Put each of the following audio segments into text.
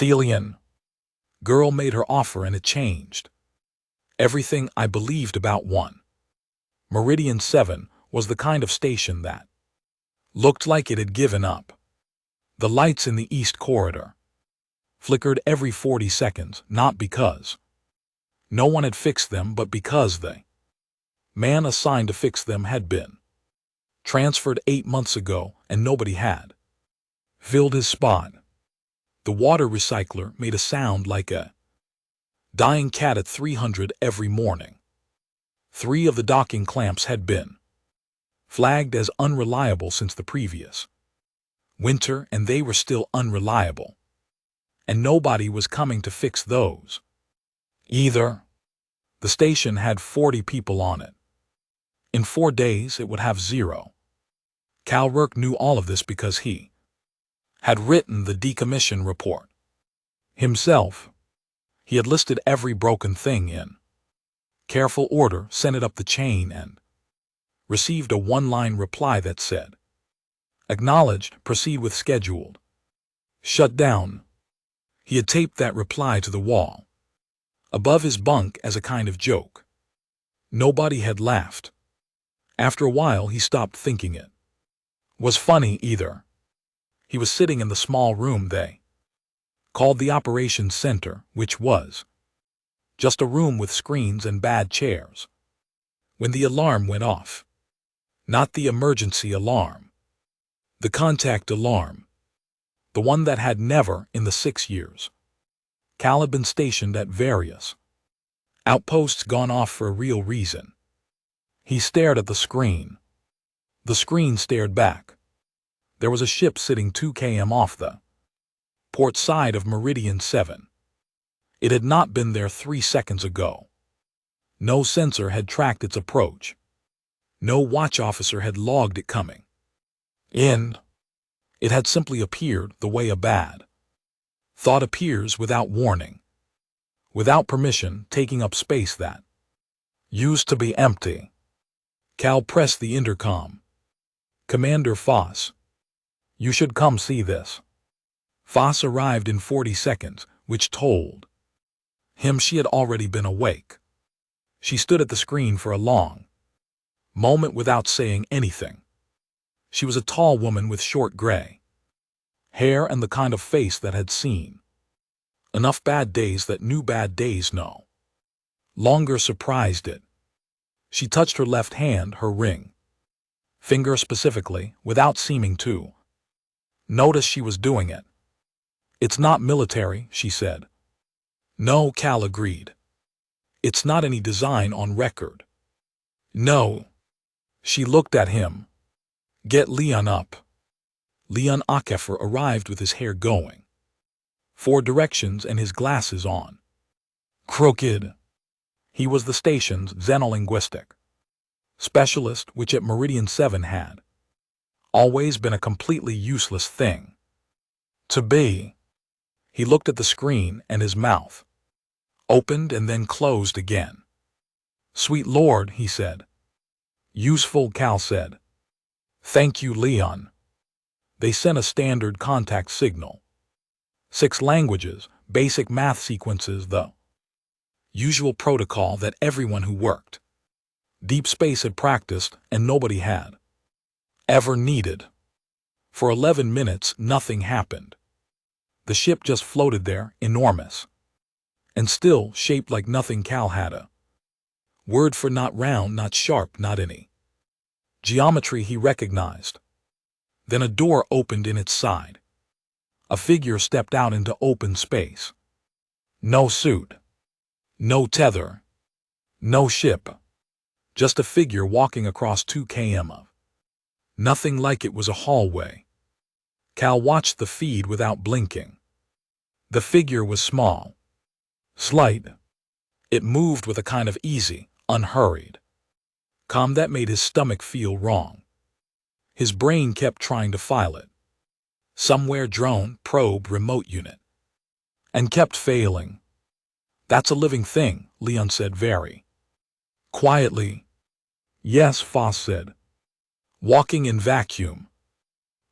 Thelian. Girl made her offer and it changed everything I believed about one. Meridian 7 was the kind of station that looked like it had given up. The lights in the East Corridor flickered every 40 seconds, not because no one had fixed them, but because the man assigned to fix them had been transferred 8 months ago and nobody had filled his spot. The water recycler made a sound like a dying cat at 300 every morning. 3 of the docking clamps had been flagged as unreliable since the previous winter, and they were still unreliable. And nobody was coming to fix those either. The station had 40 people on it. In 4 days it would have 0. Cal Rourke knew all of this because he had written the decommission report himself. He had listed every broken thing in careful order, sent it up the chain, and received a one-line reply that said, "Acknowledged, proceed with scheduled shutdown." He had taped that reply to the wall above his bunk as a kind of joke. Nobody had laughed. After a while he stopped thinking it was funny either. He was sitting in the small room they called the operations center, which was just a room with screens and bad chairs, when the alarm went off. Not the emergency alarm. The contact alarm. The one that had never, in the 6 years Cal had been stationed at various outposts, gone off for a real reason. He stared at the screen. The screen stared back. There was a ship sitting 2 km off the port side of Meridian 7. It had not been there 3 seconds ago. No sensor had tracked its approach. No watch officer had logged it coming in. It had simply appeared the way a bad thought appears without warning, without permission, taking up space that used to be empty. Cal pressed the intercom. "Commander Foss, you should come see this." Foss arrived in 40 seconds, which told him she had already been awake. She stood at the screen for a long moment without saying anything. She was a tall woman with short gray hair and the kind of face that had seen enough bad days that new bad days no longer surprised it. She touched her left hand, her ring finger specifically, without seeming to notice she was doing it. "It's not military," she said. "No," Cal agreed. "It's not any design on record." "No." She looked at him. "Get Leon up." Leon Akefer arrived with his hair going 4 directions and his glasses on crooked. He was the station's xenolinguistic specialist, which at Meridian 7 had always been a completely useless thing to be. He looked at the screen and his mouth opened and then closed again. "Sweet Lord," he said. "Useful," Cal said. "Thank you, Leon." They sent a standard contact signal. 6 languages, basic math sequences, the usual protocol that everyone who worked deep space had practiced and nobody had ever needed. For 11 minutes nothing happened. The ship just floated there, enormous and still, shaped like nothing. Cal had a word for not round, not sharp, not any geometry he recognized. Then a door opened in its side. A figure stepped out into open space. No suit. No tether. No ship. Just a figure walking across 2 km of nothing, like it was a hallway. Cal watched the feed without blinking. The figure was small, slight. It moved with a kind of easy, unhurried calm that made his stomach feel wrong. His brain kept trying to file it somewhere, drone, probe, remote unit, and kept failing. "That's a living thing," Leon said very quietly. "Yes," Foss said. "Walking in vacuum."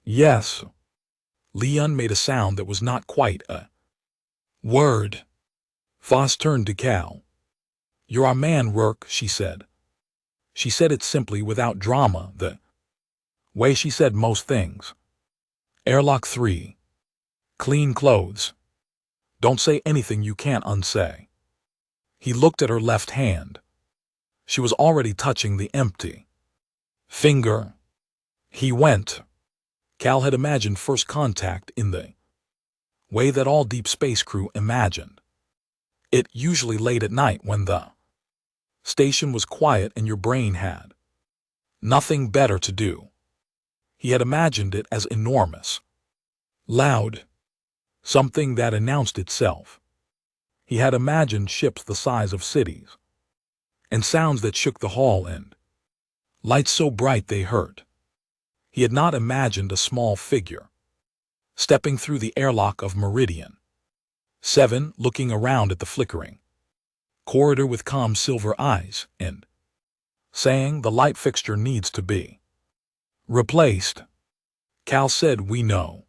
"Yes." Leon made a sound that was not quite a Word. Foss turned to Cal. You're our man, Rourke, she said. She said it simply, without drama, the way she said most things. Airlock 3. Clean clothes. Don't say anything you can't unsay. He looked at her left hand. She was already touching the empty finger. He went. Cal had imagined first contact in the way that all deep space crew imagined it, usually late at night when the station was quiet and your brain had nothing better to do. He had imagined it as enormous, loud, something that announced itself. He had imagined ships the size of cities, and sounds that shook the hall and lights so bright they hurt. He had not imagined a small figure stepping through the airlock of Meridian 7, looking around at the flickering corridor with calm silver eyes and saying the light fixture needs to be replaced. Cal said, we know.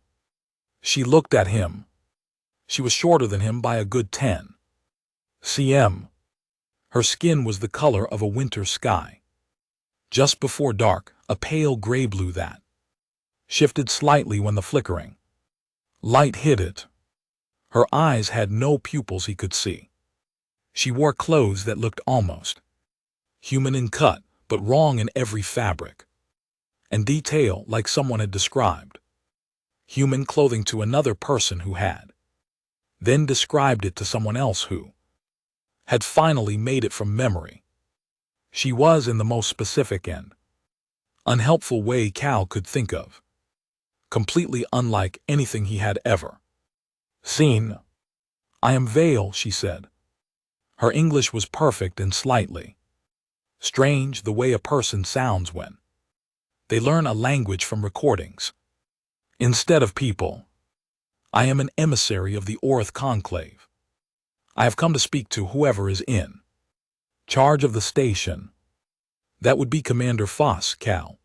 She looked at him. She was shorter than him by a good 10 cm. Her skin was the color of a winter sky. Just before dark, a pale gray-blue that shifted slightly when the flickering light hit it. Her eyes had no pupils he could see. She wore clothes that looked almost human in cut, but wrong in every fabric and detail, like someone had described human clothing to another person who had then described it to someone else who had finally made it from memory. She was in the most specific and unhelpful way Cal could think of, completely unlike anything he had ever seen. I am Vale, she said. Her English was perfect and slightly strange, the way a person sounds when they learn a language from recordings instead of people. I am an emissary of the Orth Conclave. I have come to speak to whoever is in charge of the station. That would be Commander Foss, Cal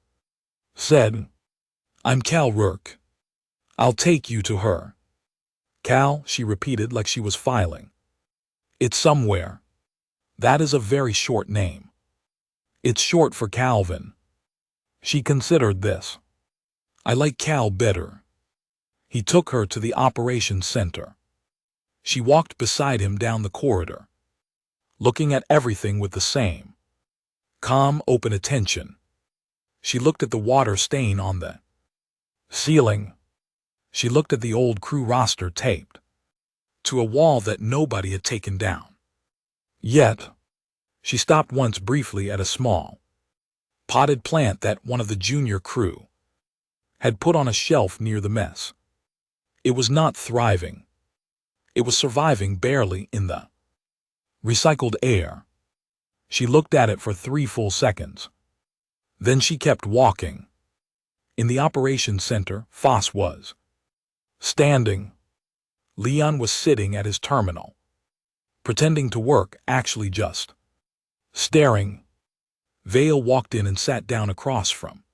said. I'm Cal Rourke. I'll take you to her. Cal, she repeated like she was filing. It's somewhere. That is a very short name. It's short for Calvin. She considered this. I like Cal better. He took her to the operations center. She walked beside him down the corridor, looking at everything with the same calm, open attention. She looked at the water stain on the ceiling. She looked at the old crew roster taped to a wall that nobody had taken down yet. She stopped once briefly at a small potted plant that one of the junior crew had put on a shelf near the mess. It was not thriving. It was surviving barely in the recycled air. She looked at it for 3 full seconds. Then she kept walking. In the operations center, Foss was standing. Leon was sitting at his terminal, pretending to work, actually just staring. Vale walked in and sat down across from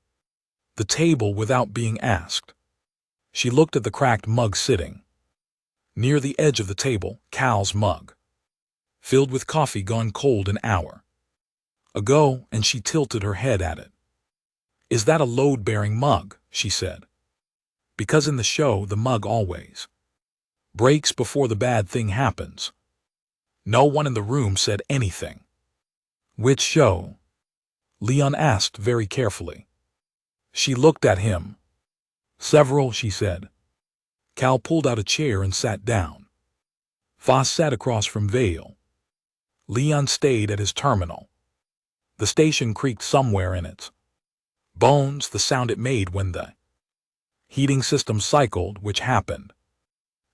the table without being asked. She looked at the cracked mug sitting near the edge of the table, Cal's mug, filled with coffee gone cold an hour ago, and she tilted her head at it. Is that a load-bearing mug? She said. Because in the show, the mug always breaks before the bad thing happens. No one in the room said anything. Which show? Leon asked very carefully. She looked at him. Several, she said. Cal pulled out a chair and sat down. Foss sat across from Vale. Leon stayed at his terminal. The station creaked somewhere in its bones, the sound it made when the heating system cycled, which happened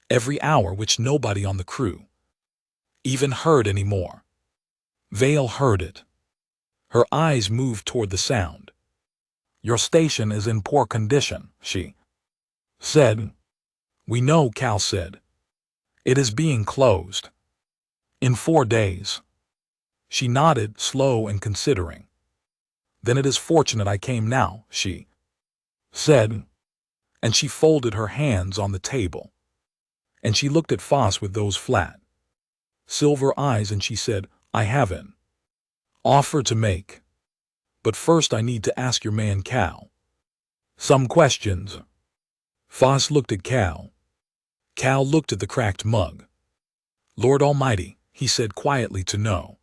every hour, which nobody on the crew even heard anymore. Vale heard it. Her eyes moved toward the sound. Your station is in poor condition, she said. We know, Cal said. It is being closed in 4 days. She nodded, slow and considering. Then it is fortunate I came now, she said, and she folded her hands on the table. And she looked at Foss with those flat, silver eyes and she said, I have an offer to make. But first I need to ask your man Cal some questions. Foss looked at Cal. Cal looked at the cracked mug. Lord Almighty, he said quietly to no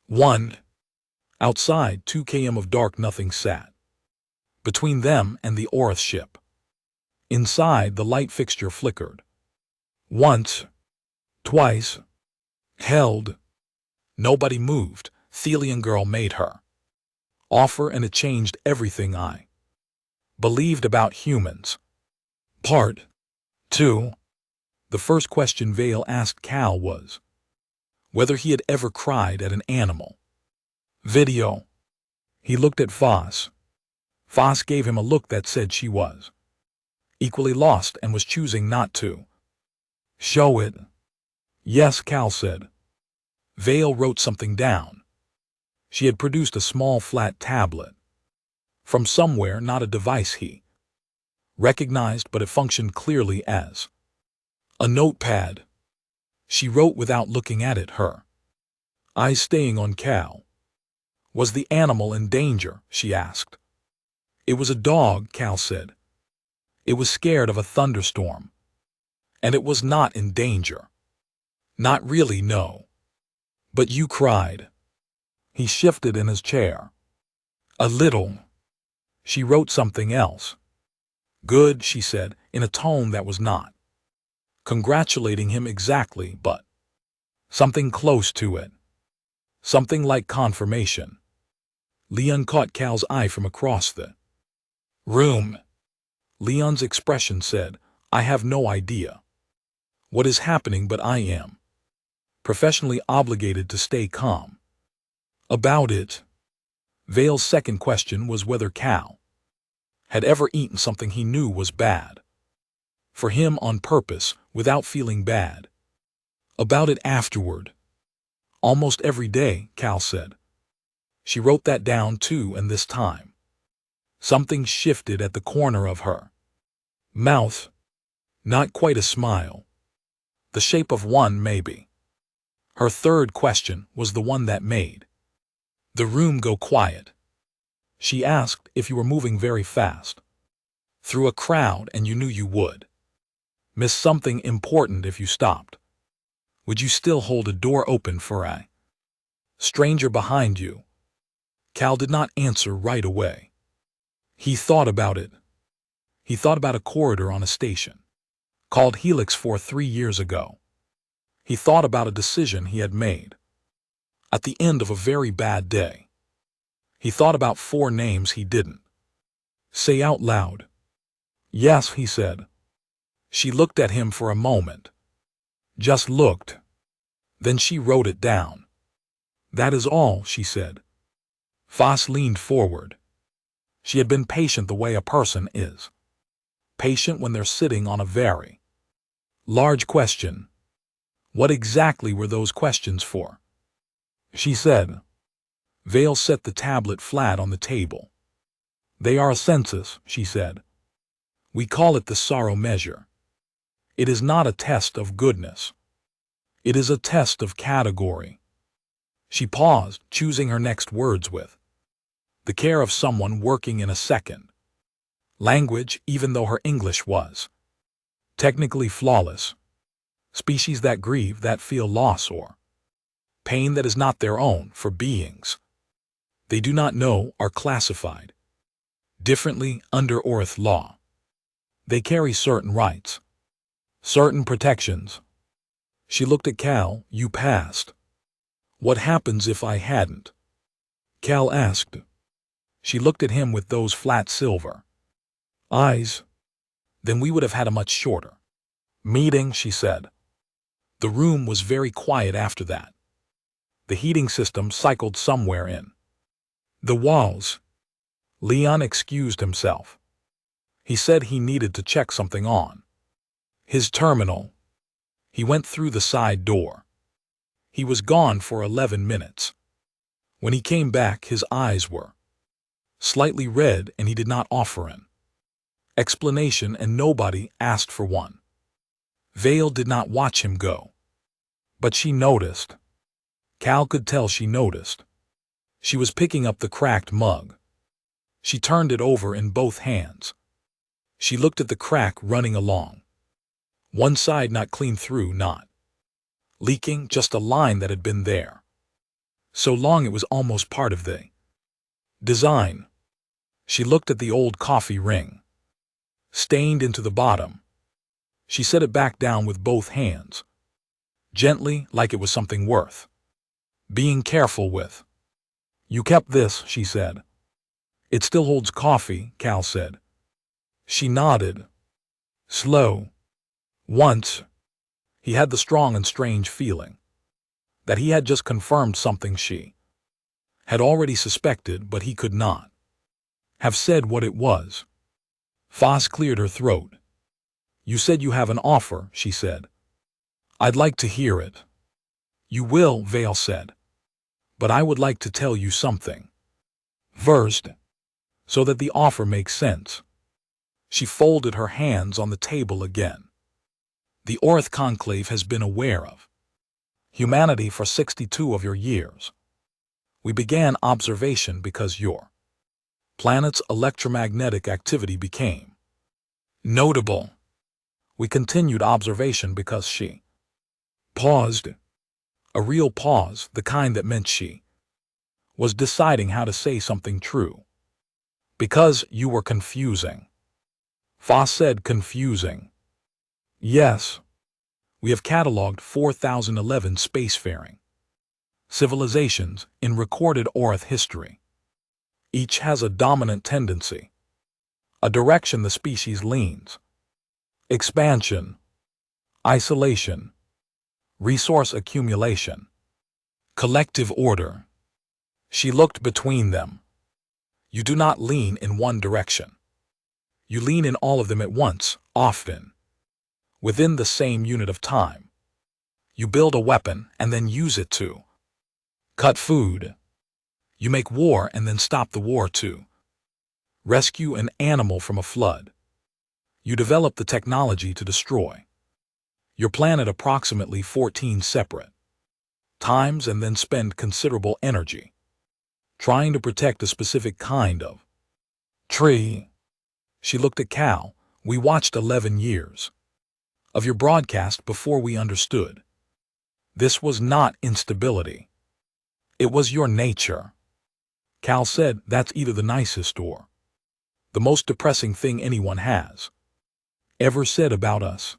one. Outside, 2 km of dark nothing sat between them and the Orth ship. Inside, the light fixture flickered. Once, twice, held. Nobody moved. Thelian girl made her offer and it changed everything I believed about humans. Part 2. The first question Vale asked Cal was whether he had ever cried at an animal video. He looked at Foss. Foss gave him a look that said she was equally lost and was choosing not to show it. Yes, Cal said. Vale wrote something down. She had produced a small flat tablet from somewhere, not a device he recognized, but it functioned clearly as a notepad. She wrote without looking at it, her eyes staying on Cal. Was the animal in danger? She asked. It was a dog, Cal said. It was scared of a thunderstorm. And it was not in danger. Not really, no. But you cried. He shifted in his chair. A little. She wrote something else. Good, she said, in a tone that was not congratulating him exactly, but something close to it. Something like confirmation. Leon caught Cal's eye from across the room. Leon's expression said, I have no idea what is happening, but I am professionally obligated to stay calm about it. Vale's second question was whether Cal had ever eaten something he knew was bad for him on purpose without feeling bad about it afterward. Almost every day, Cal said. She wrote that down too, and this time something shifted at the corner of her mouth. Not quite a smile. The shape of one, maybe. Her third question was the one that made the room go quiet. She asked if you were moving very fast through a crowd and you knew you would miss something important if you stopped. Would you still hold a door open for a stranger behind you? Cal did not answer right away. He thought about it. He thought about a corridor on a station called Helix 3 years ago. He thought about a decision he had made at the end of a very bad day. He thought about 4 names he didn't say out loud. Yes, he said. She looked at him for a moment. Just looked. Then she wrote it down. That is all, she said. Foss leaned forward. She had been patient the way a person is patient when they're sitting on a very large question. What exactly were those questions for? She said. Vale set the tablet flat on the table. They are a census, she said. We call it the sorrow measure. It is not a test of goodness. It is a test of category. She paused, choosing her next words with the care of someone working in a second language, even though her English was technically flawless. Species that grieve, that feel loss or pain that is not their own, for beings they do not know, are classified differently under Orth law. They carry certain rights, certain protections. She looked at Cal. You passed. What happens if I hadn't? Cal asked. She looked at him with those flat silver eyes. Then we would have had a much shorter meeting, she said. The room was very quiet after that. The heating system cycled somewhere in the walls. Leon excused himself. He said he needed to check something on his terminal. He went through the side door. He was gone for 11 minutes. When he came back, his eyes were slightly red and he did not offer an explanation, and nobody asked for one. Vale did not watch him go. But she noticed. Cal could tell she noticed. She was picking up the cracked mug. She turned it over in both hands. She looked at the crack running along. One side not clean through, not leaking, just a line that had been there. So long it was almost part of the design. She looked at the old coffee ring. Stained into the bottom. She set it back down with both hands. Gently, like it was something worth being careful with. You kept this, she said. It still holds coffee, Cal said. She nodded. Slow. Once, he had the strong and strange feeling that he had just confirmed something she had already suspected, but he could not have said what it was. Foss cleared her throat. You said you have an offer, she said. I'd like to hear it. You will, Vale said. But I would like to tell you something first, so that the offer makes sense. She folded her hands on the table again. The Orth Conclave has been aware of humanity for 62 of your years. We began observation because your planet's electromagnetic activity became notable. We continued observation because she paused. A real pause, the kind that meant she was deciding how to say something true. Because you were confusing. Foss said confusing. Yes. We have cataloged 4011 spacefaring civilizations in recorded Orth history. Each has a dominant tendency, a direction the species leans. Expansion, isolation, resource accumulation, collective order. She looked between them. You do not lean in one direction. You lean in all of them at once, often, within the same unit of time. You build a weapon and then use it to cut food. You make war and then stop the war to rescue an animal from a flood. You develop the technology to destroy your planet approximately 14 separate times and then spend considerable energy trying to protect a specific kind of tree. She looked at Cal. We watched 11 years of your broadcast before we understood. This was not instability. It was your nature. Cal said, that's either the nicest or the most depressing thing anyone has ever said about us.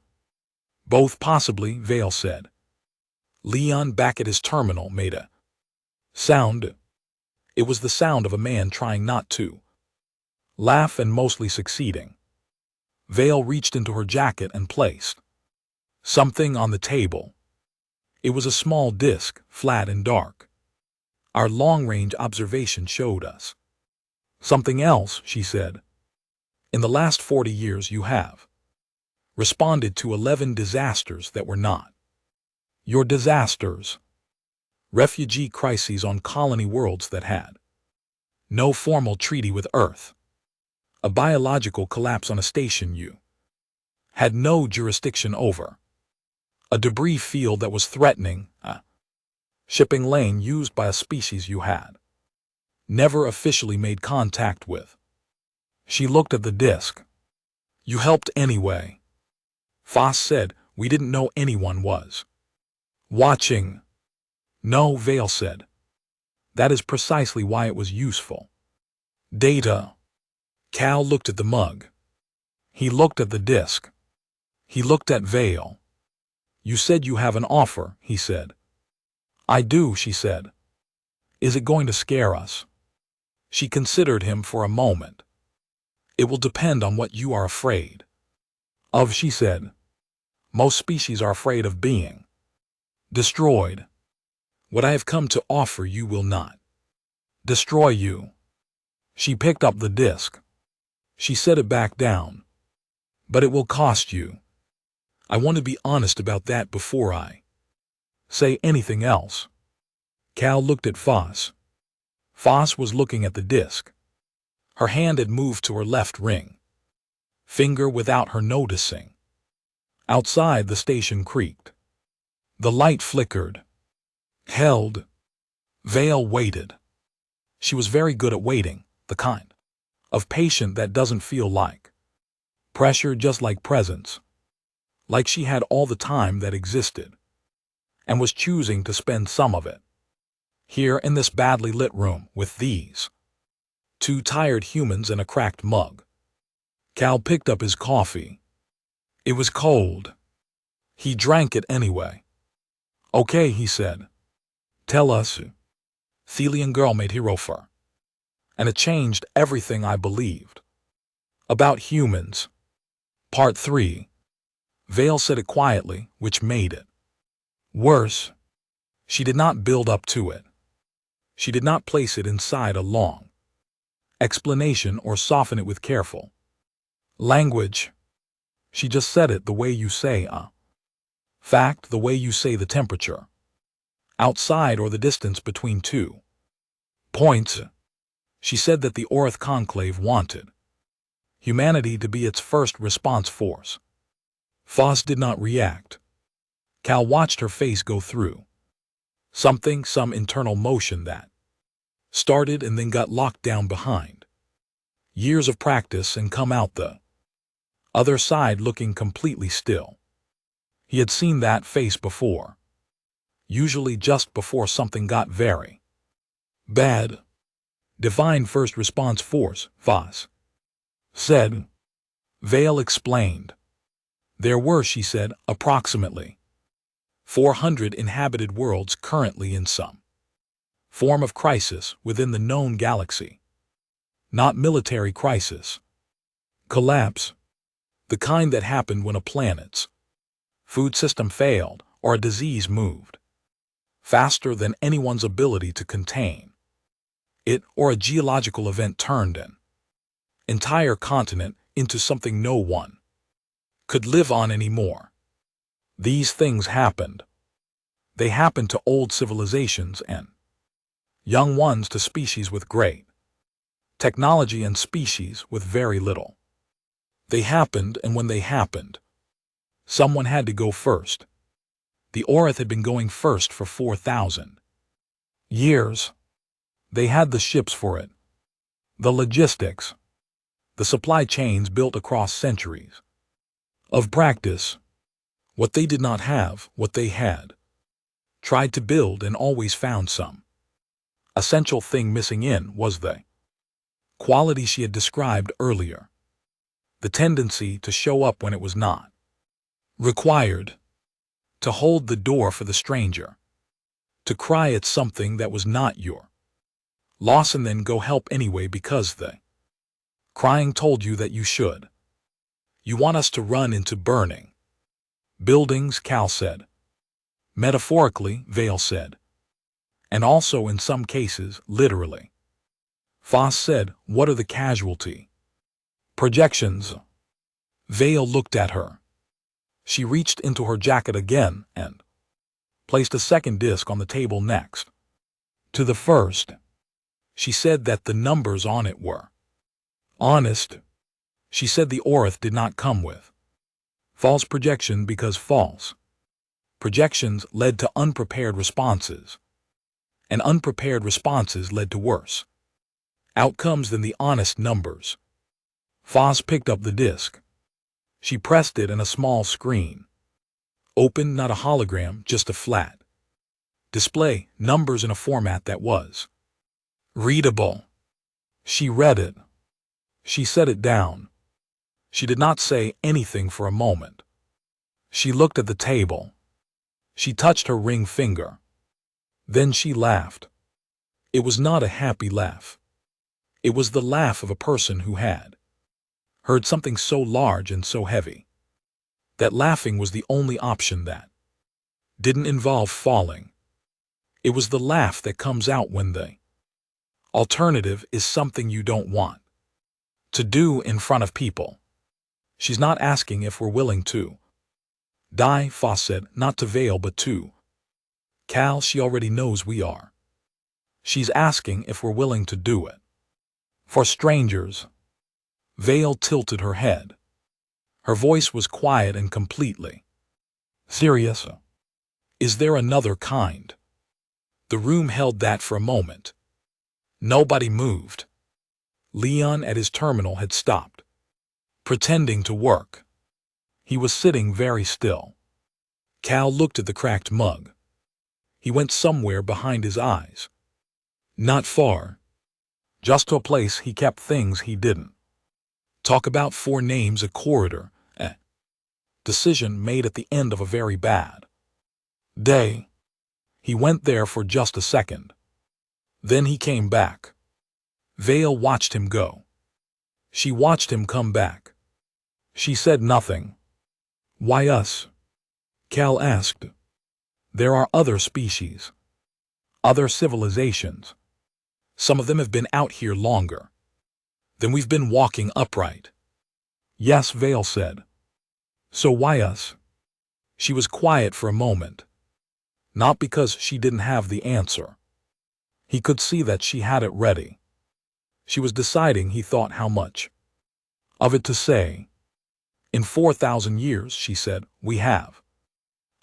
Both possibly, Vale said. Leon back at his terminal made a sound. It was the sound of a man trying not to laugh and mostly succeeding. Vale reached into her jacket and placed something on the table. It was a small disc, flat and dark. Our long-range observation showed us something else, she said. In the last 40 years you have responded to 11 disasters that were not your disasters. Refugee crises on colony worlds that had no formal treaty with Earth. A biological collapse on a station you had no jurisdiction over. A debris field that was threatening a shipping lane used by a species you had never officially made contact with. She looked at the disc. You helped anyway. Foss said, we didn't know anyone was watching. No, Vale said. That is precisely why it was useful. Data. Cal looked at the mug. He looked at the disc. He looked at Vale. You said you have an offer, he said. I do, she said. Is it going to scare us? She considered him for a moment. It will depend on what you are afraid of, she said. Most species are afraid of being destroyed. What I have come to offer you will not destroy you. She picked up the disc. She set it back down. But it will cost you. I want to be honest about that before I say anything else. Cal looked at Foss. Foss was looking at the disc. Her hand had moved to her left ring finger without her noticing. Outside, the station creaked. The light flickered. Held. Vale waited. She was very good at waiting, the kind of patient that doesn't feel like pressure, just like presence. Like she had all the time that existed, and was choosing to spend some of it here in this badly lit room with these two tired humans and a cracked mug. Cal picked up his coffee. It was cold. He drank it anyway. "Okay," he said. "Tell us." Thelian girl made Hirofer. And it changed everything I believed about humans. Part 3. Vale said it quietly, which made it worse. She did not build up to it. She did not place it inside a long explanation or soften it with careful language. She just said it the way you say fact, the way you say the temperature outside or the distance between 2 points. She said that the Orth Conclave wanted humanity to be its first response force. Foss did not react. Cal watched her face go through some internal motion that started and then got locked down behind years of practice and come out the other side looking completely still. He had seen that face before, usually just before something got very bad. Divine First Response Force, Foss said. Vale explained. There were, she said, approximately 400 inhabited worlds currently in some form of crisis within the known galaxy. Not military crisis. Collapse. The kind that happened when a planet's food system failed or a disease moved faster than anyone's ability to contain it, or a geological event turned an entire continent into something no one could live on anymore. These things happened. They happened to old civilizations and young ones, to species with great technology and species with very little. They happened, and when they happened, someone had to go first. The Orth had been going first for 4,000 years. They had the ships for it, the logistics, the supply chains built across centuries of practice. What they did not have, what they had tried to build and always found some essential thing missing in, was the quality she had described earlier. The tendency to show up when it was not required, to hold the door for the stranger, to cry at something that was not your loss and then go help anyway because the crying told you that you should. You want us to run into burning buildings, Cal said. Metaphorically, Vale said. And also in some cases, literally. Foss said, what are the casualty projections? Vale looked at her. She reached into her jacket again and placed a second disc on the table next to the first. She said that the numbers on it were honest. She said the Orth did not come with false projection because false projections led to unprepared responses, and unprepared responses led to worse outcomes than the honest numbers. Foss picked up the disc. She pressed it, and a small screen opened, not a hologram, just a flat display, numbers in a format that was readable. She read it. She set it down. She did not say anything for a moment. She looked at the table. She touched her ring finger. Then she laughed. It was not a happy laugh. It was the laugh of a person who had heard something so large and so heavy that laughing was the only option that didn't involve falling. It was the laugh that comes out when the alternative is something you don't want to do in front of people. She's not asking if we're willing to die, Foss said, not to Vale but to Cal. She already knows we are. She's asking if we're willing to do it for strangers. Vale tilted her head. Her voice was quiet and completely serious. Is there another kind? The room held that for a moment. Nobody moved. Leon at his terminal had stopped, pretending to work. He was sitting very still. Cal looked at the cracked mug. He went somewhere behind his eyes. Not far. Just to a place he kept things he didn't talk about. 4 names, a corridor, a decision made at the end of a very bad day. He went there for just a second. Then he came back. Vale watched him go. She watched him come back. She said nothing. Why us? Cal asked. There are other species. Other civilizations. Some of them have been out here longer than we've been walking upright. Yes, Vale said. So why us? She was quiet for a moment. Not because she didn't have the answer. He could see that she had it ready. She was deciding, he thought, how much of it to say. In 4,000 years, she said, we have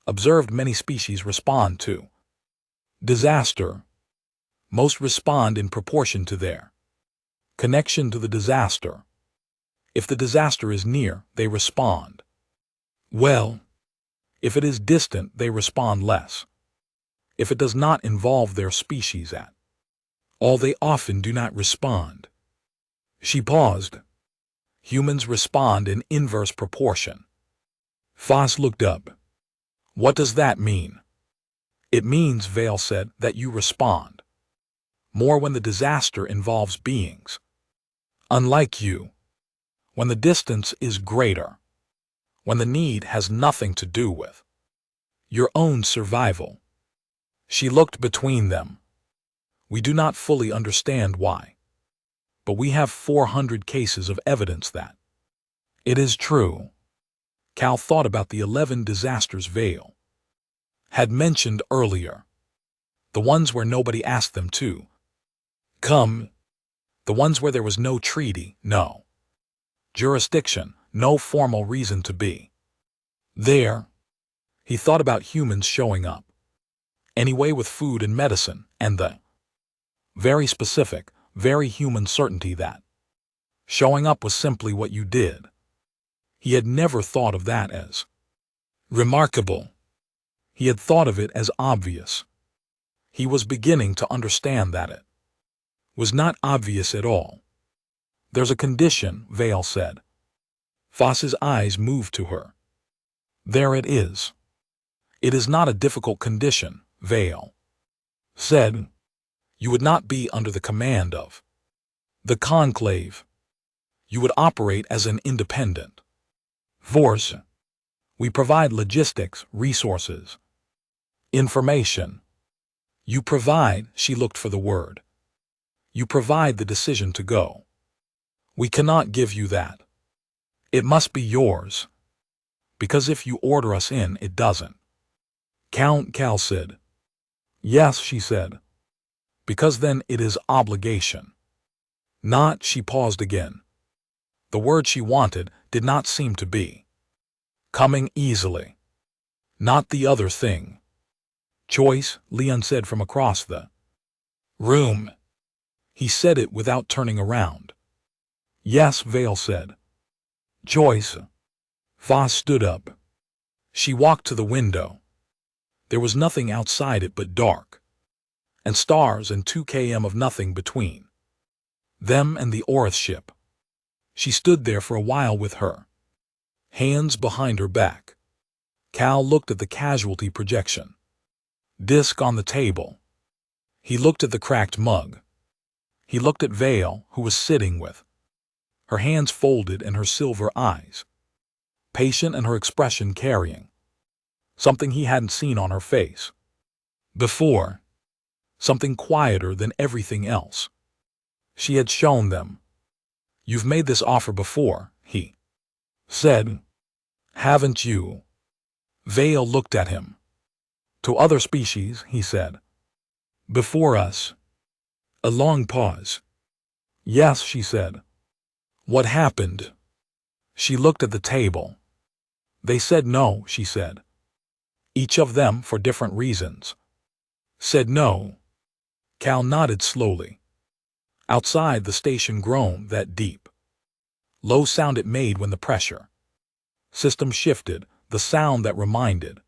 observed many species respond to disaster. Most respond in proportion to their connection to the disaster. If the disaster is near, they respond well. If it is distant, they respond less. If it does not involve their species at all, they often do not respond. She paused. Humans respond in inverse proportion. Foss looked up. What does that mean? It means, Vale said, that you respond more when the disaster involves beings unlike you, when the distance is greater, when the need has nothing to do with your own survival. She looked between them. We do not fully understand why, but we have 400 cases of evidence that it is true. Cal thought about the 11 disasters Vale had mentioned earlier. The ones where nobody asked them to come. The ones where there was no treaty, no jurisdiction, no formal reason to be there. He thought about humans showing up anyway with food and medicine, and the very specific, very human certainty that showing up was simply what you did. He had never thought of that as remarkable. He had thought of it as obvious. He was beginning to understand that it was not obvious at all. There's a condition, Vale said. Foss's eyes moved to her. There it is. It is not a difficult condition, Vale said. You would not be under the command of the Conclave. You would operate as an independent force. We provide logistics, resources, information. You provide, she looked for the word. You provide the decision to go. We cannot give you that. It must be yours. Because if you order us in, it doesn't count, Cal said. Yes, she said. Because then it is obligation. Not, she paused again. The word she wanted did not seem to be coming easily. Not the other thing. Choice, Leon said from across the room. He said it without turning around. Yes, Vale said. Choice. Foss stood up. She walked to the window. There was nothing outside it but dark, and stars and 2 km of nothing between them and the Orith ship. She stood there for a while with her hands behind her back. Cal looked at the casualty projection disc on the table. He looked at the cracked mug. He looked at Vale, who was sitting with her hands folded and her silver eyes patient, and her expression carrying something he hadn't seen on her face before, something quieter than everything else. She had shown them. You've made this offer before, he said. Haven't you? Vale looked at him. To other species, he said. Before us. A long pause. Yes, she said. What happened? She looked at the table. They said no, she said. Each of them, for different reasons, said no. Cal nodded slowly. Outside, the station groaned, that deep, low sound it made when the pressure system shifted, the sound that reminded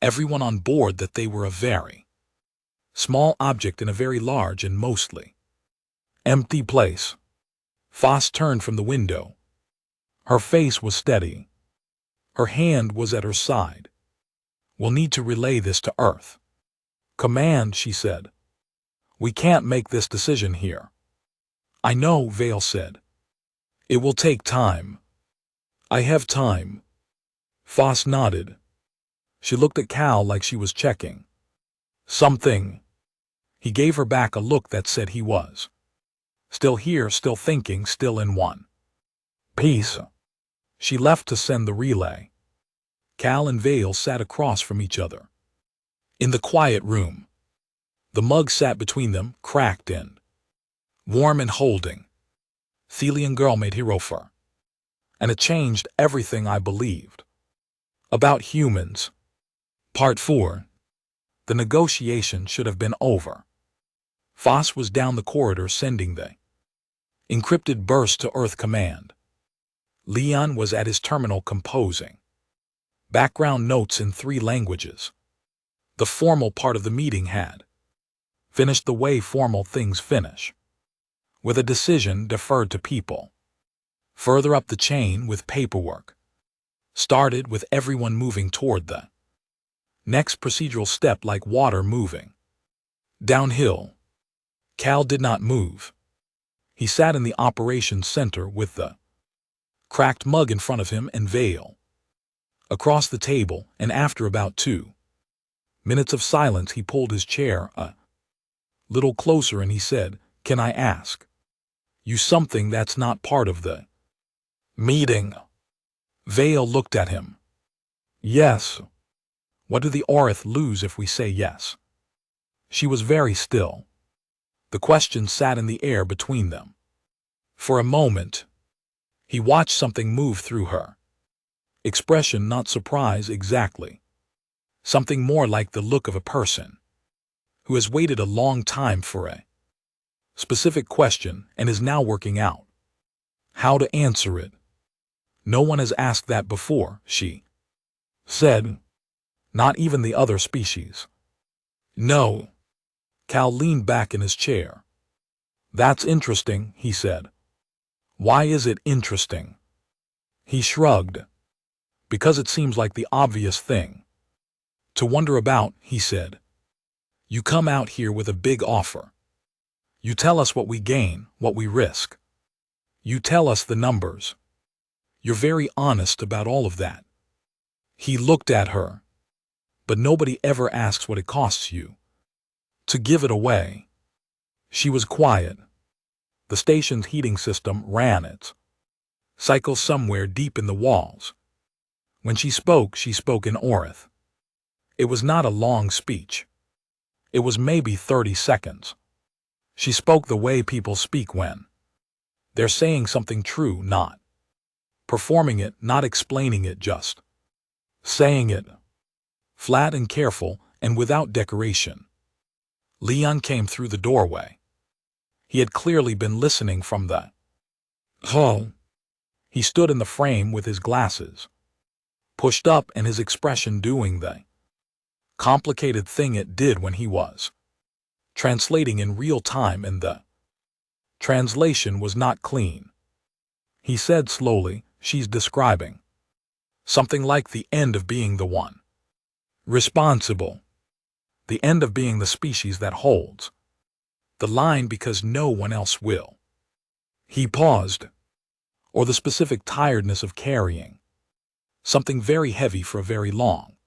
everyone on board that they were a very small object in a very large and mostly empty place. Foss turned from the window. Her face was steady. Her hand was at her side. We'll need to relay this to Earth. Command, she said. We can't make this decision here. I know, Vale said. It will take time. I have time. Foss nodded. She looked at Cal like she was checking something. He gave her back a look that said he was still here, still thinking, still in one piece. She left to send the relay. Cal and Vale sat across from each other in the quiet room. The mug sat between them, cracked and warm and holding. Thelian girl made Hirofer. And it changed everything I believed about humans. Part 4. The negotiation should have been over. Foss was down the corridor sending the encrypted burst to Earth Command. Leon was at his terminal composing background notes in 3 languages. The formal part of the meeting had finished the way formal things finish, with a decision deferred to people further up the chain with paperwork started, with everyone moving toward the next procedural step like water moving downhill. Cal did not move. He sat in the operations center with the cracked mug in front of him and Vale across the table, and after about 2 minutes of silence he pulled his chair a little closer and he said, "Can I ask you something that's not part of the meeting?" Vale looked at him. "Yes. What do the Orith lose if we say yes?" She was very still. The question sat in the air between them. For a moment, he watched something move through her expression, not surprise exactly. Something more like the look of a person who has waited a long time for a specific question and is now working out how to answer it. "No one has asked that before," she said. "Not even the other species." "No." Cal leaned back in his chair. "That's interesting," he said. "Why is it interesting?" He shrugged. "Because it seems like the obvious thing to wonder about," he said. "You come out here with a big offer. You tell us what we gain, what we risk. You tell us the numbers. You're very honest about all of that." He looked at her. "But nobody ever asks what it costs you to give it away." She was quiet. The station's heating system ran its cycle somewhere deep in the walls. When she spoke in Orith. It was not a long speech. It was maybe 30 seconds. She spoke the way people speak when they're saying something true, not performing it, not explaining it, just saying it. Flat and careful and without decoration. Leon came through the doorway. He had clearly been listening from the hall. He stood in the frame with his glasses pushed up and his expression doing the complicated thing it did when he was translating in real time, and the translation was not clean. He said slowly, "She's describing something like the end of being the one responsible, the end of being the species that holds the line because no one else will." He paused. "Or the specific tiredness of carrying something very heavy for a very long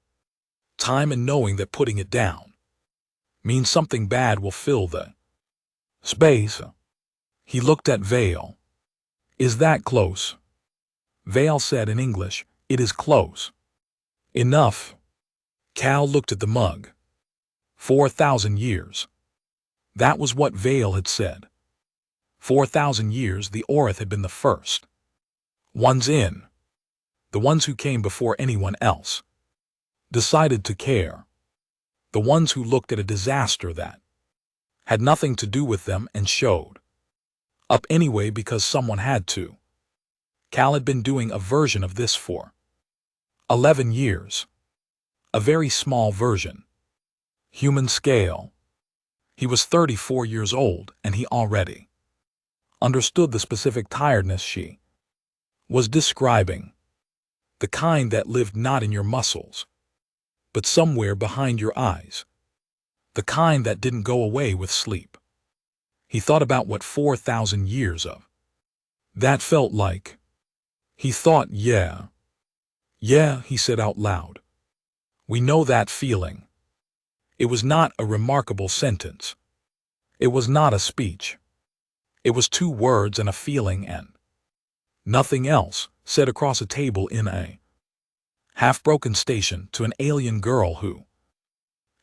time and knowing that putting it down means something bad will fill the space." He looked at Vale. "Is that close?" Vale said in English, "It is close enough." Cal looked at the mug. 4,000 years. That was what Vale had said. 4,000 years the Orith had been the first Ones in, the ones who came before anyone else, decided to care, the ones who looked at a disaster that had nothing to do with them and showed up anyway because someone had to. Cal had been doing a version of this for 11 years. A very small version. Human scale. He was 34 years old and he already understood the specific tiredness she was describing. The kind that lived not in your muscles, but somewhere behind your eyes. The kind that didn't go away with sleep. He thought about what 4,000 years of that felt like. He thought, yeah, he said out loud. We know that feeling. It was not a remarkable sentence. It was not a speech. It was 2 words and a feeling and nothing else, said across a table in a half-broken station to an alien girl who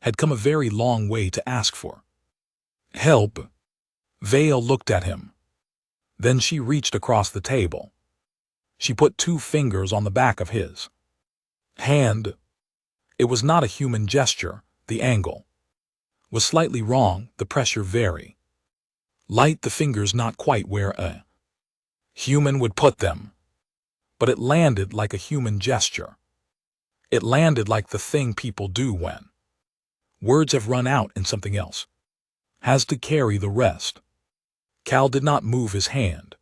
had come a very long way to ask for help. Vale looked at him. Then she reached across the table. She put 2 fingers on the back of his hand. It was not a human gesture. The angle was slightly wrong, the pressure very light, the fingers not quite where a human would put them. But it landed like a human gesture. It landed like the thing people do when words have run out and something else has to carry the rest. Cal did not move his hand.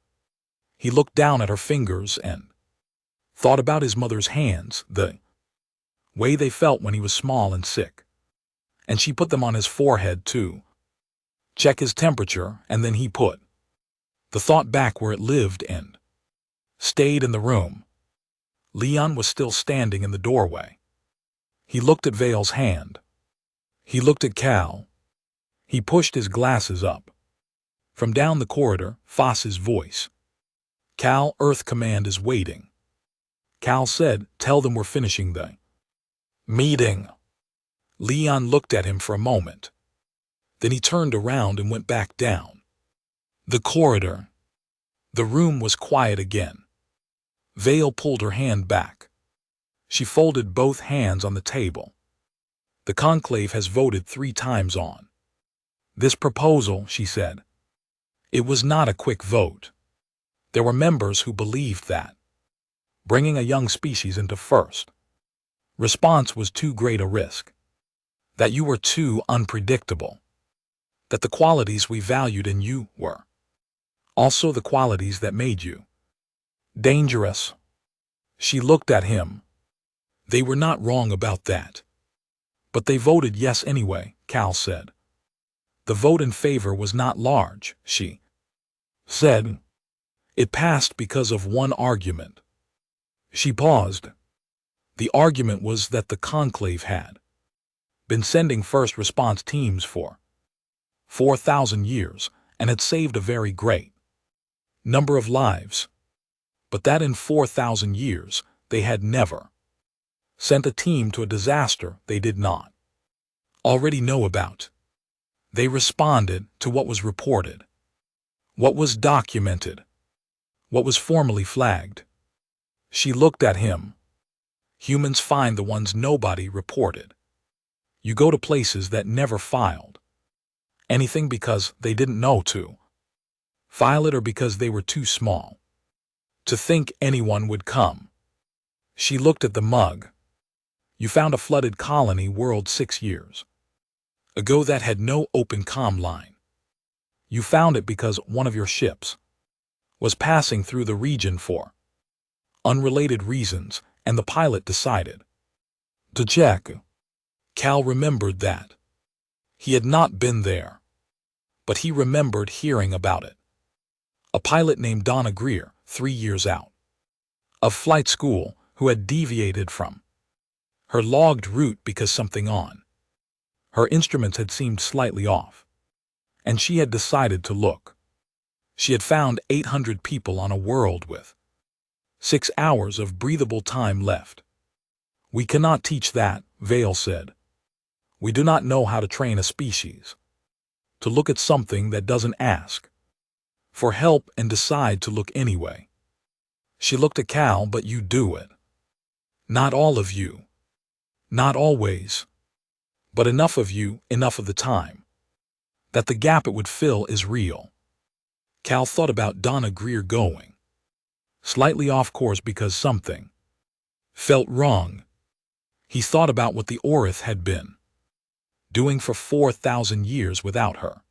He looked down at her fingers and thought about his mother's hands, the way they felt when he was small and sick. And she put them on his forehead to check his temperature, and then he put the thought back where it lived and stayed in the room. Leon was still standing in the doorway. He looked at Vale's hand. He looked at Cal. He pushed his glasses up. From down the corridor, Foss's voice. Cal, Earth Command is waiting. Cal said, tell them we're finishing the meeting. Leon looked at him for a moment. Then he turned around and went back down the corridor. The room was quiet again. Vale pulled her hand back. She folded both hands on the table. The conclave has voted 3 times on this proposal, she said. It was not a quick vote. There were members who believed that bringing a young species into first response was too great a risk, that you were too unpredictable, that the qualities we valued in you were also the qualities that made you dangerous. She looked at him. They were not wrong about that. But they voted yes anyway, Cal said. The vote in favor was not large, she said. It passed because of one argument. She paused. The argument was that the conclave had been sending first response teams for 4,000 years and had saved a very great number of lives. But that in 4,000 years they had never sent a team to a disaster they did not already know about. They responded to what was reported, what was documented, what was formally flagged. She looked at him. Humans find the ones nobody reported. You go to places that never filed anything because they didn't know to file it or because they were too small to think anyone would come. She looked at the mug. You found a flooded colony world 6 years ago that had no open comm line. You found it because one of your ships was passing through the region for unrelated reasons, and the pilot decided to check. Cal remembered that. He had not been there, but he remembered hearing about it. A pilot named Donna Greer, 3 years out of flight school, who had deviated from her logged route because something on her instruments had seemed slightly off, and she had decided to look. She had found 800 people on a world with 6 hours of breathable time left. We cannot teach that, Vale said. We do not know how to train a species to look at something that doesn't ask for help and decide to look anyway. She looked at Cal. But you do it. Not all of you. Not always. But enough of you, enough of the time. That the gap it would fill is real. Cal thought about Donna Greer going slightly off course because something felt wrong. He thought about what the Orith had been doing for 4,000 years without her.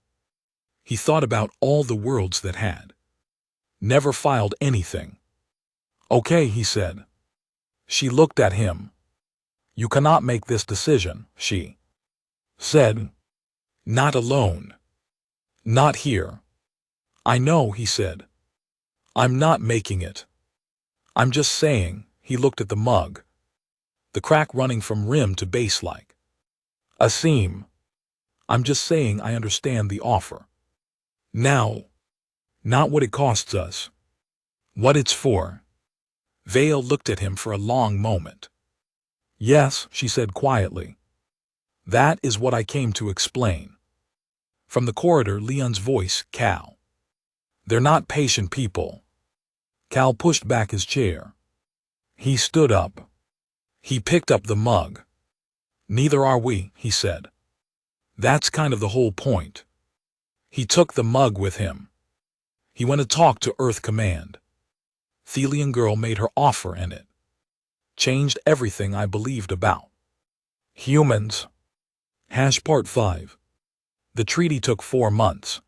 He thought about all the worlds that had never filed anything. Okay, he said. She looked at him. You cannot make this decision, she said. Not alone. Not here. I know, he said. I'm not making it. I'm just saying. He looked at the mug. The crack running from rim to base like a seam. I'm just saying I understand the offer. Now. Not what it costs us. What it's for. Vale looked at him for a long moment. Yes, she said quietly. That is what I came to explain. From the corridor, Leon's voice, Cal. They're not patient people. Cal pushed back his chair. He stood up. He picked up the mug. Neither are we, he said. That's kind of the whole point. He took the mug with him. He went to talk to Earth Command. Thelian girl made her offer and it changed everything I believed about humans. Part 5. The treaty took 4 months.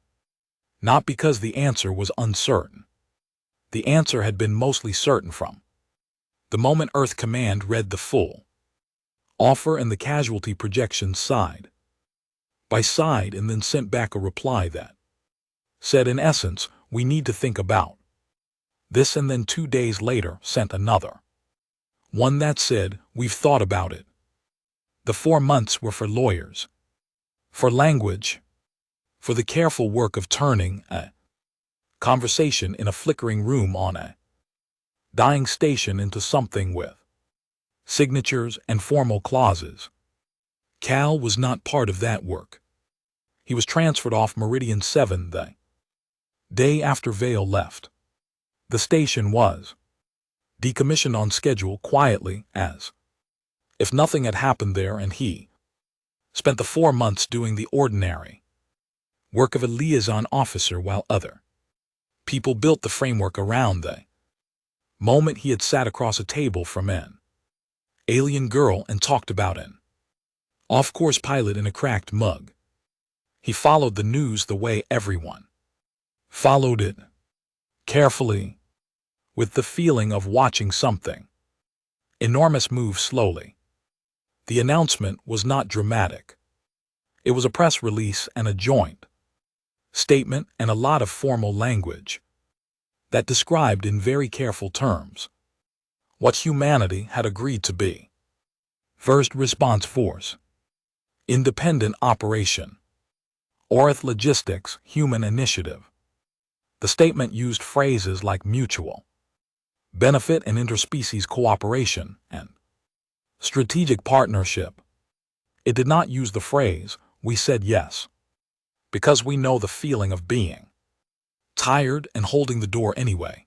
Not because the answer was uncertain. The answer had been mostly certain from the moment Earth Command read the full offer and the casualty projections side by side and then sent back a reply that said in essence, we need to think about this, and then 2 days later sent another one that said, we've thought about it. The 4 months were for lawyers, for language, for the careful work of turning a conversation in a flickering room on a dying station into something with signatures and formal clauses. Cal was not part of that work. He was transferred off Meridian 7 the day after Vale left. The station was decommissioned on schedule quietly as if nothing had happened there, and he spent the 4 months doing the ordinary work of a liaison officer while other people built the framework around the moment he had sat across a table from an alien girl and talked about an off-course pilot in a cracked mug. He followed the news the way everyone followed it, carefully, with the feeling of watching something enormous move slowly. The announcement was not dramatic. It was a press release and a joint statement and a lot of formal language that described in very careful terms what humanity had agreed to be. First Response Force, Independent Operation, Orith Logistics, Human Initiative. The statement used phrases like mutual benefit and interspecies cooperation and strategic partnership. It did not use the phrase, we said yes, because we know the feeling of being tired and holding the door anyway.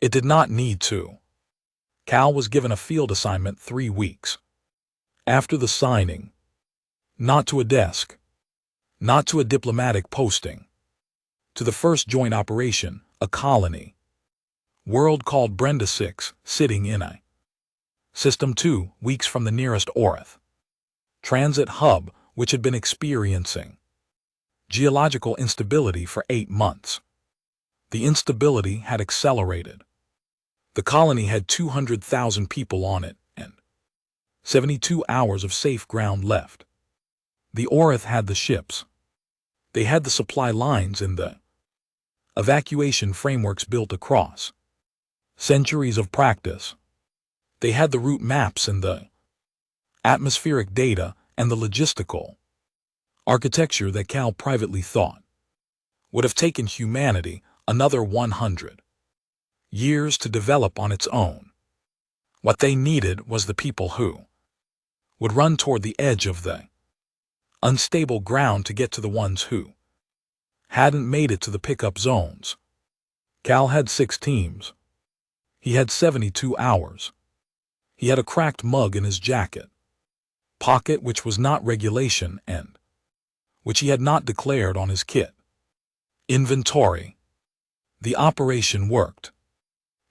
It did not need to. Cal was given a field assignment 3 weeks after the signing, not to a desk, not to a diplomatic posting, to the first joint operation, a colony world called Brenda 6, sitting in a System 2 weeks from the nearest Orith transit hub, which had been experiencing geological instability for 8 months. The instability had accelerated. The colony had 200,000 people on it and 72 hours of safe ground left. The Orith had the ships. They had the supply lines and the evacuation frameworks built across centuries of practice. They had the route maps and the atmospheric data and the logistical architecture that Cal privately thought would have taken humanity another 100 years to develop on its own. What they needed was the people who would run toward the edge of the unstable ground to get to the ones who hadn't made it to the pickup zones. Cal had 6 teams. He had 72 hours. He had a cracked mug in his jacket pocket which was not regulation and which he had not declared on his kit. Inventory. The operation worked.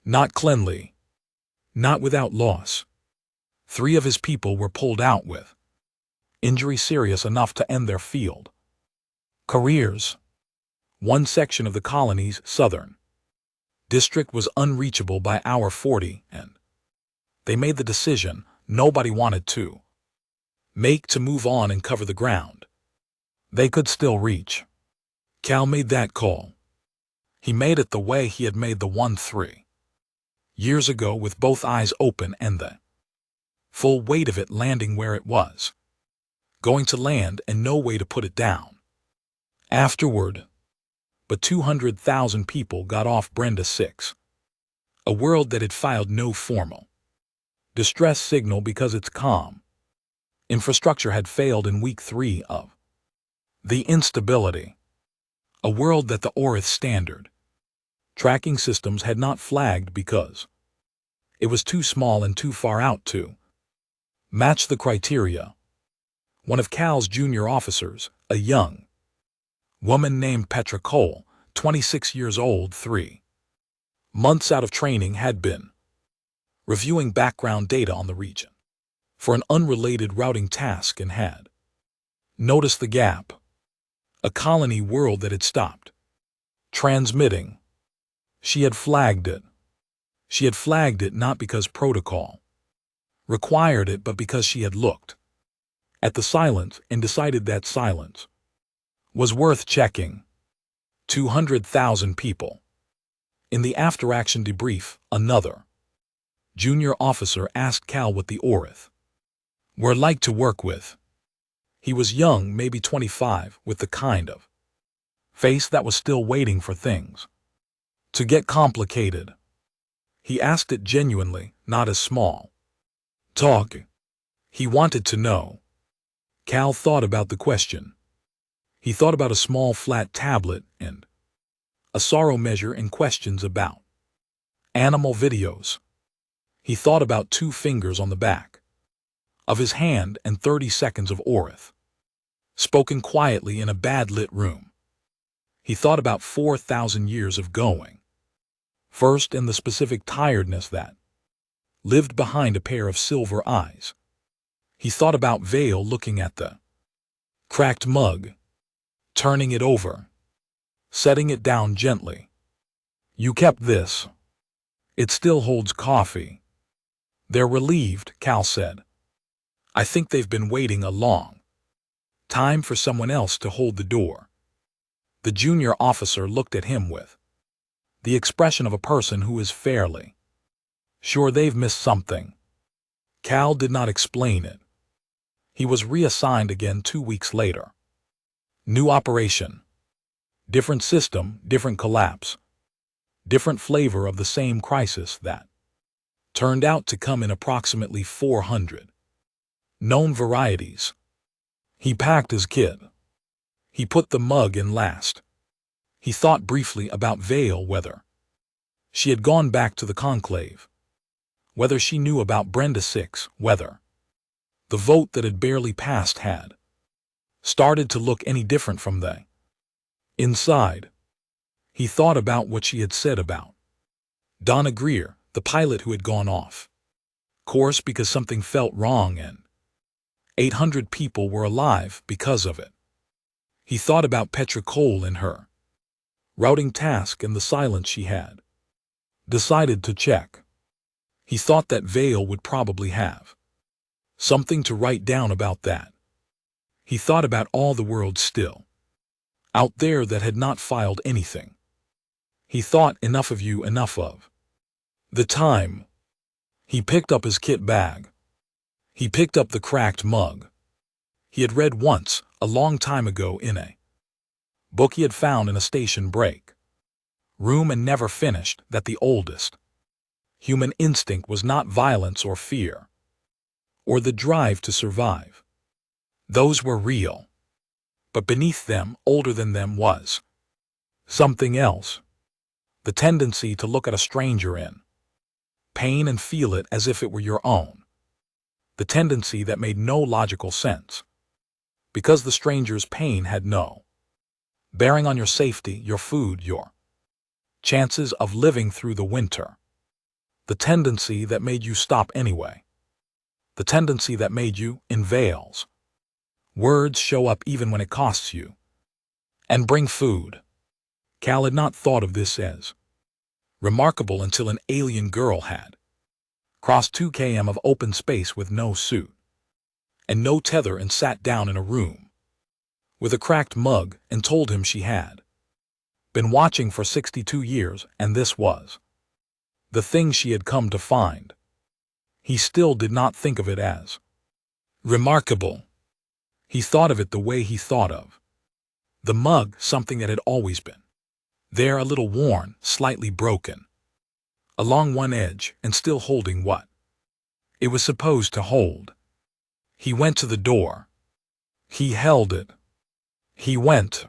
Not cleanly. Not without loss. 3 of his people were pulled out with injury serious enough to end their field careers. One section of the colony's southern district was unreachable by hour 40, and they made the decision nobody wanted to make to move on and cover the ground they could still reach. Cal made that call. He made it the way he had made the one 3 years ago, with both eyes open and the full weight of it landing where it was going to land and no way to put it down. Afterward, but 200,000 people got off Brenda 6, a world that had filed no formal distress signal because its comm infrastructure had failed in week 3 of the instability, a world that the ORITH standard tracking systems had not flagged because it was too small and too far out to match the criteria. One of Cal's junior officers, a young woman named Petra Cole, 26 years old, 3 months out of training, had been reviewing background data on the region for an unrelated routing task and had noticed the gap, a colony world that had stopped transmitting. She had flagged it. She had flagged it not because protocol required it, but because she had looked at the silence and decided that silence was worth checking. 200,000 people. In the after-action debrief, another junior officer asked Cal what the ORITH were like to work with. He was young, maybe 25, with the kind of face that was still waiting for things to get complicated. He asked it genuinely, not as small talk. He wanted to know. Cal thought about the question. He thought about a small flat tablet and a sorrow measure and questions about animal videos. He thought about 2 fingers on the back of his hand and 30 seconds of ORITH spoken quietly in a bad-lit room. He thought about 4,000 years of going first and the specific tiredness that lived behind a pair of silver eyes. He thought about Vale looking at the cracked mug, turning it over, setting it down gently. You kept this. It still holds coffee. They're relieved, Cal said. I think they've been waiting a long time for someone else to hold the door. The junior officer looked at him with the expression of a person who is fairly sure they've missed something. Cal did not explain it. He was reassigned again 2 weeks later. New operation. Different system, different collapse. Different flavor of the same crisis that turned out to come in approximately 400 known varieties. He packed his kit. He put the mug in last. He thought briefly about Vale, whether she had gone back to the conclave, whether she knew about Brenda 6, whether the vote that had barely passed had started to look any different from the inside. He thought about what she had said about Donna Greer, the pilot who had gone off course because something felt wrong, and 800 people were alive because of it. He thought about Petra Cole and her routing task and the silence she had decided to check. He thought that Vale would probably have something to write down about that. He thought about all the world still out there that had not filed anything. He thought enough of you, enough of the time. He picked up his kit bag. He picked up the cracked mug. He had read once, a long time ago, in a book he had found in a station break room and never finished, that the oldest human instinct was not violence or fear or the drive to survive. Those were real. But beneath them, older than them, was something else. The tendency to look at a stranger in pain and feel it as if it were your own. The tendency that made no logical sense. Because the stranger's pain had no bearing on your safety, your food, your chances of living through the winter. The tendency that made you stop anyway. The tendency that made you, in veils. Words show up even when it costs you. And bring food. Cal had not thought of this as remarkable until an alien girl had crossed 2 km of open space with no suit and no tether and sat down in a room with a cracked mug and told him she had been watching for 62 years and this was the thing she had come to find. He still did not think of it as remarkable. He thought of it the way he thought of the mug, something that had always been there, a little worn, slightly broken along one edge and still holding what it was supposed to hold. He went to the door. He held it. He went.